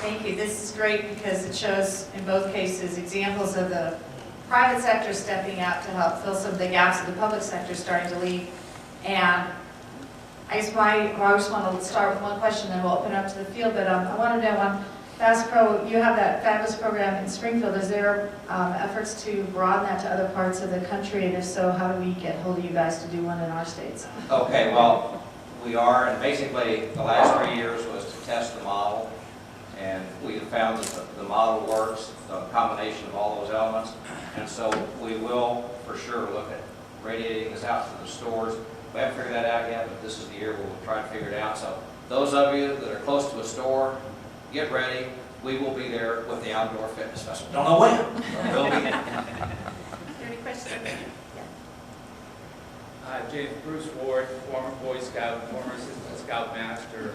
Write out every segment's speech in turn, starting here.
Thank you. This is great because it shows in both cases examples of the private sector stepping out to help fill some of the gaps that the public sector is starting to leave. And I guess I just want to start with one question, then we'll open up to the field. But I want to know on Fast Pro, you have that fabulous program in Springfield. Is there efforts to broaden that to other parts of the country? And if so, how do we get hold of you guys to do one in our states? Okay, well, we are, and basically the last 3 years was to test the model. And we have found that the model works, the combination of all those elements. And so we will, for sure, look at radiating this out to the stores. We haven't figured that out yet, but this is the year we'll try to figure it out. So those of you that are close to a store, get ready. We will be there with the Outdoor Fitness Festival. Don't know when, but we'll be there. Are there any questions? James Bruce Ward, former Boy Scout, former Assistant Scoutmaster.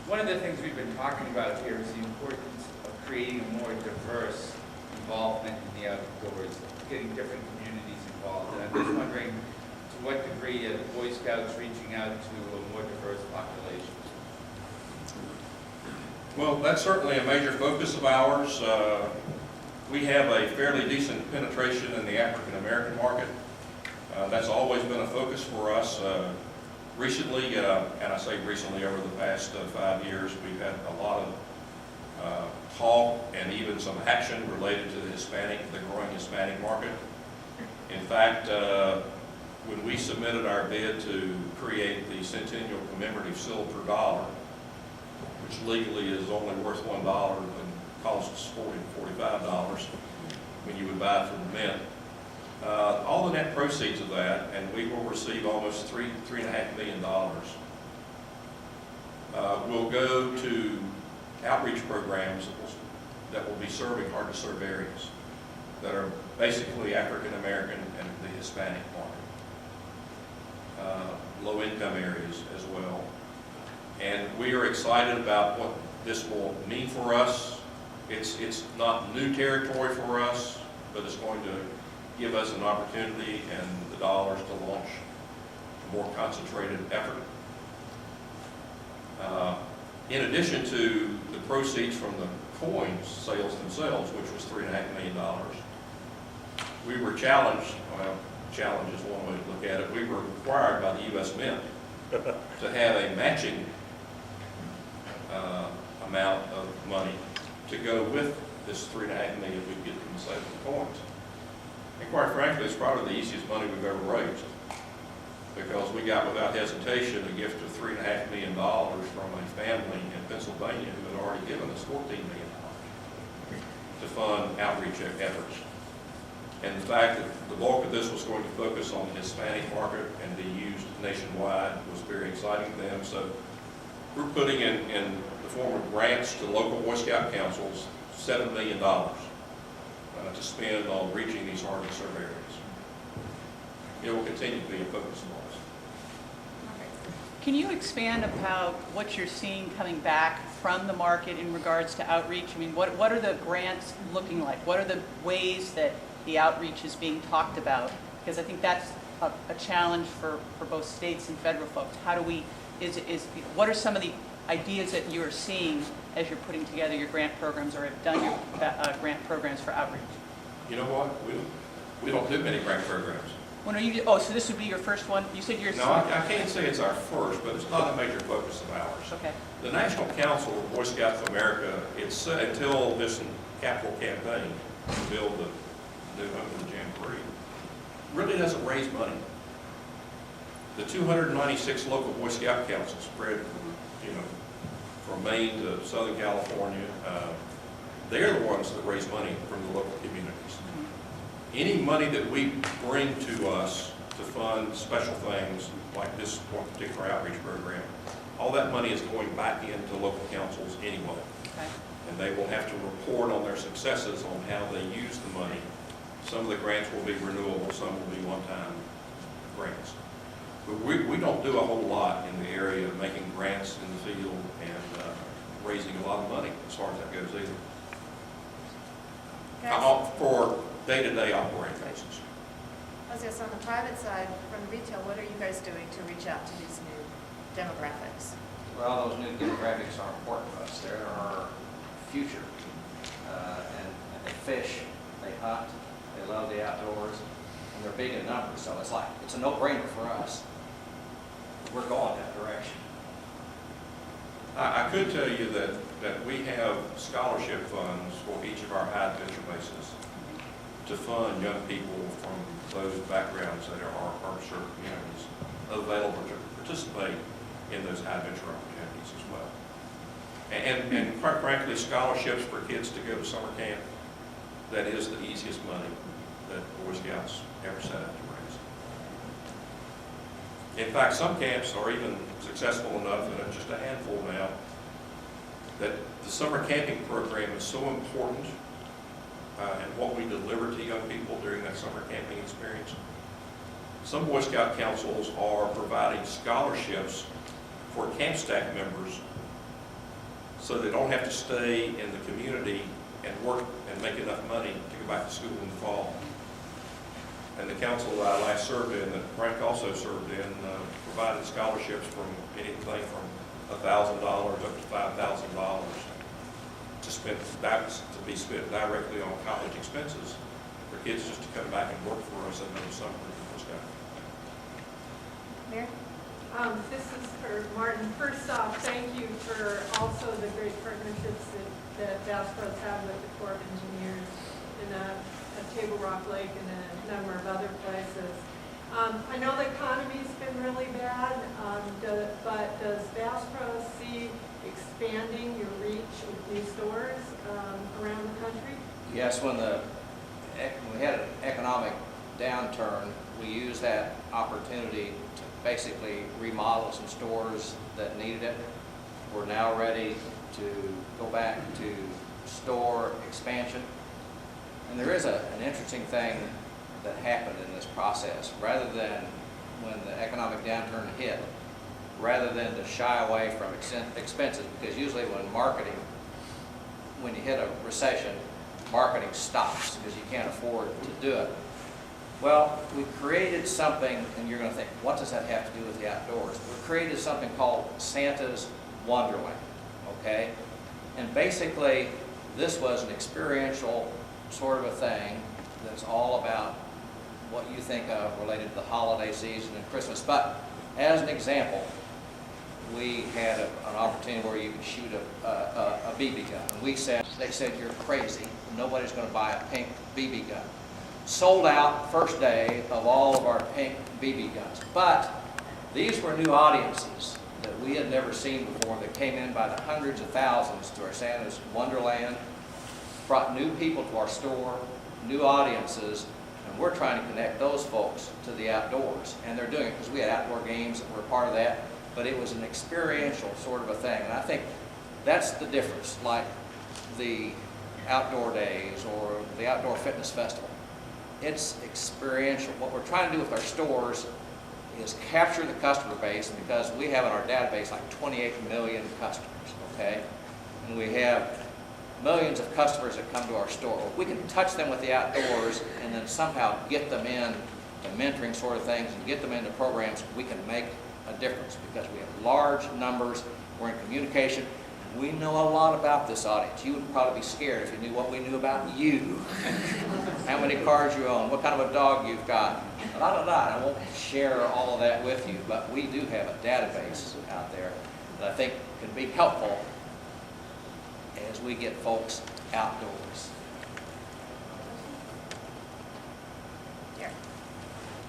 One of the things we've been talking about here is the importance of creating a more diverse involvement in the outdoors, getting different communities involved. And I'm just wondering to what degree are the Boy Scouts reaching out to a more diverse population? Well, that's certainly a major focus of ours. We have a fairly decent penetration in the African American market. That's always been a focus for us. Recently, and I say recently, over the past 5 years, we've had a lot of talk and even some action related to the growing Hispanic market. In fact, when we submitted our bid to create the Centennial Commemorative Silver Dollar, which legally is only worth $1 and costs $40 to $45 when you would buy it from the mint. All the net proceeds of that, and we will receive almost $3.5 million, will go to outreach programs that will be serving hard-to-serve areas that are basically African American and the Hispanic market, low-income areas as well. And we are excited about what this will mean for us. It's not new territory for us, but it's going to give us an opportunity and the dollars to launch a more concentrated effort. In addition to the proceeds from the coins sales themselves, which was $3.5 million, we were challenged, well, challenge is one way to look at it, we were required by the U.S. Mint to have a matching amount of money to go with this $3.5 million we get from the sale of the coins. And quite frankly, it's probably the easiest money we've ever raised, because we got without hesitation a gift of $3.5 million from a family in Pennsylvania who had already given us $14 million to fund outreach efforts. And the fact that the bulk of this was going to focus on the Hispanic market and be used nationwide was very exciting to them. So we're putting in the form of grants to local Boy Scout councils $7 million to spend on reaching these hard-to-serve areas. It will continue to be a focus of ours. Can you expand about what you're seeing coming back from the market in regards to outreach? I mean, what are the grants looking like? What are the ways that the outreach is being talked about? Because I think that's a challenge for both states and federal folks. How do we, what are some of the ideas that you're seeing as you're putting together your grant programs or have done your grant programs for outreach? You know what? We don't do many grant programs. When are you, so this would be your first one? You said you're... No, I can't say it's our first, but it's not a major focus of ours. Okay. The National Council of Boy Scouts of America, it's until this capital campaign to build the new home for the Jamboree, really doesn't raise money. The 296 local Boy Scout councils spread, from Maine to Southern California, they're the ones that raise money from the local communities. Any money that we bring to us to fund special things like this one particular outreach program, all that money is going back into local councils anyway. Okay. And they will have to report on their successes on how they use the money. Some of the grants will be renewable, some will be one-time grants. But we don't do a whole lot in the area of making grants in the field and raising a lot of money as far as that goes either. For day-to-day operating basis. I was just on the private side, from retail, what are you guys doing to reach out to these new demographics? Well, those new demographics are important to us. There are future. And they fish, they hunt, they love the outdoors, and they're big in numbers, so it's a no-brainer for us. We're going that direction. I could tell you that we have scholarship funds for each of our high adventure bases to fund young people from those backgrounds that are underserved communities available to participate in those high adventure opportunities as well. And quite frankly, scholarships for kids to go to summer camp, that is the easiest money that Boy Scouts ever set out to raise. In fact, some camps are even successful enough, and just a handful now, that the summer camping program is so important and what we deliver to young people during that summer camping experience. Some Boy Scout councils are providing scholarships for camp staff members so they don't have to stay in the community and work and make enough money to go back to school in the fall. And the council that I last served in, that Frank also served in, provided scholarships from anything from $1,000 up to $5,000 to be spent directly on college expenses for kids just to come back and work for us in the summer. Mayor? This is for Martin. First off, thank you for also the great partnerships that Bass Pro has had with the Corps of Engineers at Table Rock Lake and a number of other places. I know the economy's been really bad, but does Bass Pro see expanding your reach with new stores around the country? Yes, when we had an economic downturn, we used that opportunity to basically remodel some stores that needed it. We're now ready to go back to store expansion. And there is an interesting thing that happened in this process. Rather than, when the economic downturn hit, rather than to shy away from expenses, because usually when you hit a recession, marketing stops because you can't afford to do it. Well, we created something, and you're going to think, what does that have to do with the outdoors? We created something called Santa's Wonderland, okay? And basically, this was an experiential sort of a thing that's all about what you think of related to the holiday season and Christmas. But as an example, we had an opportunity where you could shoot a BB gun. And they said, you're crazy. Nobody's going to buy a pink BB gun. Sold out first day of all of our pink BB guns. But these were new audiences that we had never seen before that came in by the hundreds of thousands to our Santa's Wonderland, brought new people to our store, new audiences, and we're trying to connect those folks to the outdoors. And they're doing it because we had outdoor games that were a part of that, but it was an experiential sort of a thing. And I think that's the difference, like the outdoor days or the outdoor fitness festival. It's experiential. What we're trying to do with our stores is capture the customer base, because we have in our database like 28 million customers, okay? And we have millions of customers that come to our store. If we can touch them with the outdoors and then somehow get them in to mentoring sort of things and get them into programs, we can make a difference because we have large numbers, we're in communication. We know a lot about this audience. You would probably be scared if you knew what we knew about you. How many cars you own, what kind of a dog you've got. I won't share all of that with you, but we do have a database out there that I think can be helpful as we get folks outdoors.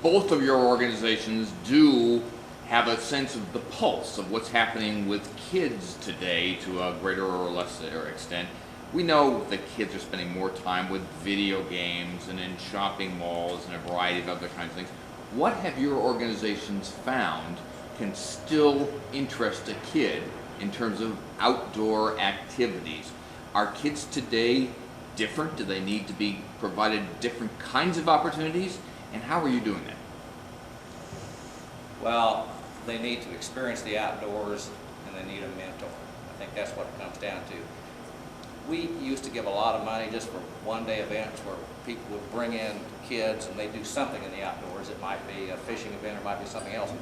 Both of your organizations do have a sense of the pulse of what's happening with kids today to a greater or lesser extent. We know that kids are spending more time with video games and in shopping malls and a variety of other kinds of things. What have your organizations found can still interest a kid in terms of outdoor activities? Are kids today different? Do they need to be provided different kinds of opportunities? And how are you doing that? Well, they need to experience the outdoors and they need a mentor. I think that's what it comes down to. We used to give a lot of money just for one-day events where people would bring in kids and they do something in the outdoors. It might be a fishing event or it might be something else.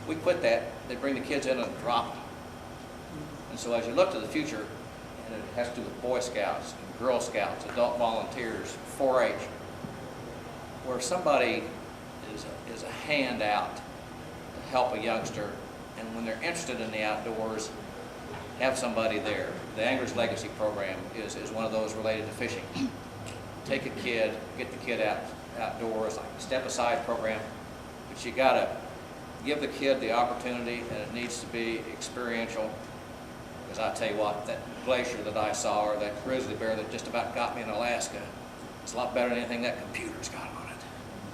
We quit that. They bring the kids in and drop them. And so as you look to the future, and it has to do with Boy Scouts, and Girl Scouts, adult volunteers, 4-H, where somebody is a handout to help a youngster, and when they're interested in the outdoors, have somebody there. The Anglers Legacy Program is one of those related to fishing. Take a kid, get the kid outdoors, like a step-aside program, but you gotta give the kid the opportunity, and it needs to be experiential. Because I tell you what, that glacier that I saw, or that grizzly bear that just about got me in Alaska, it's a lot better than anything that computer's got on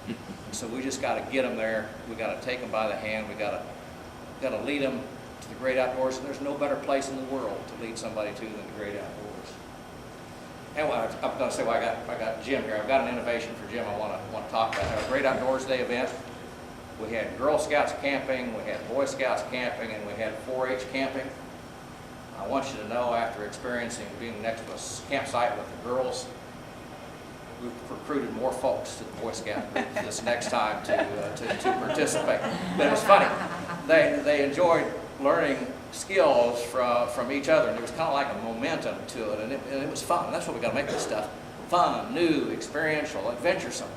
it. So we just got to get them there. We got to take them by the hand. We got to lead them to the great outdoors. And there's no better place in the world to lead somebody to than the great outdoors. And I'm going to say, well, I got Jim here. I've got an innovation for Jim I want to talk about. Our Great Outdoors Day event. We had Girl Scouts camping, we had Boy Scouts camping, and we had 4-H camping. I want you to know, after experiencing being next to a campsite with the girls, we've recruited more folks to the Boy Scout group this next time to participate. But it was funny. They enjoyed learning skills from each other, and there was kind of like a momentum to it, and it was fun. That's what we got to make this stuff fun, new, experiential, adventuresome.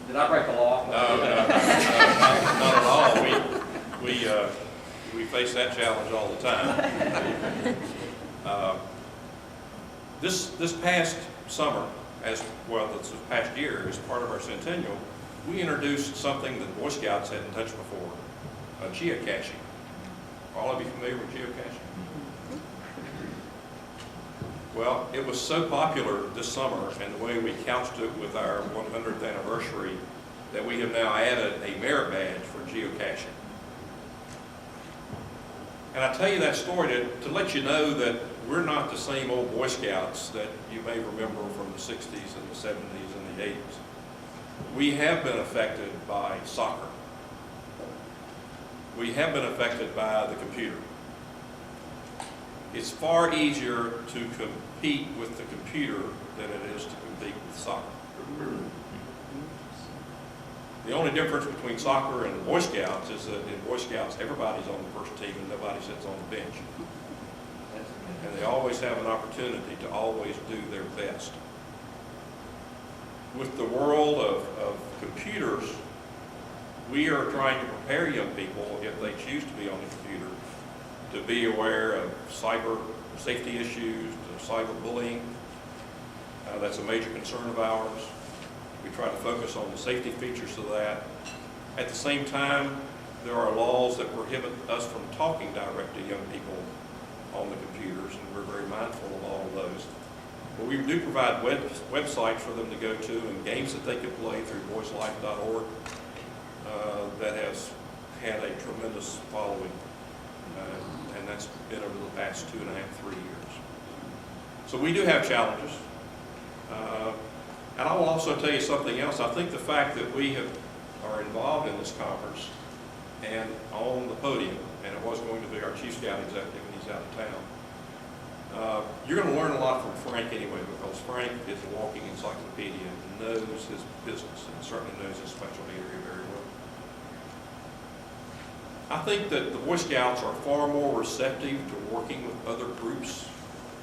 Did I break the law? No, not at all. We face that challenge all the time. This past summer, this past year, as part of our centennial, we introduced something that Boy Scouts hadn't touched before, geocaching. All of you familiar with geocaching? Well, it was so popular this summer, and the way we couched it with our 100th anniversary, that we have now added a merit badge for geocaching. And I tell you that story to let you know that we're not the same old Boy Scouts that you may remember from the 60s and the 70s and the 80s. We have been affected by soccer. We have been affected by the computer. It's far easier to compete with the computer than it is to compete with soccer. The only difference between soccer and Boy Scouts is that in Boy Scouts, everybody's on the first team and nobody sits on the bench. And they always have an opportunity to always do their best. With the world of computers, we are trying to prepare young people, if they choose to be on the computer, to be aware of cyber safety issues, cyber bullying. That's a major concern of ours. We try to focus on the safety features of that. At the same time, there are laws that prohibit us from talking direct to young people on the computers, and we're very mindful of all of those. But we do provide websites for them to go to and games that they can play through voicelife.org that has had a tremendous following, and that's been over the past 2.5, 3 years. So we do have challenges. And I will also tell you something else. I think the fact that we are involved in this conference and on the podium, and it was going to be our Chief Scout Executive, and he's out of town, you're going to learn a lot from Frank anyway, because Frank is a walking encyclopedia and knows his business and certainly knows his specialty area very well. I think that the Boy Scouts are far more receptive to working with other groups.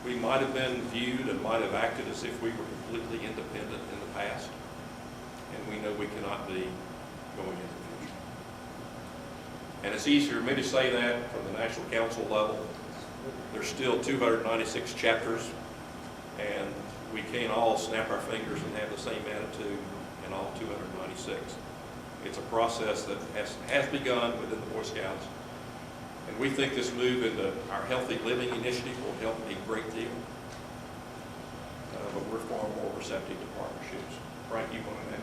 We might have been viewed and might have acted as if we were completely independent in the past, and we know we cannot be going into the future. And it's easier for me to say that from the National Council level. There's still 296 chapters, and we can't all snap our fingers and have the same attitude in all 296. It's a process that has begun within the Boy Scouts. And we think this move into our Healthy Living Initiative will help a great deal. But we're far more receptive to partnerships. Frank, you want to add?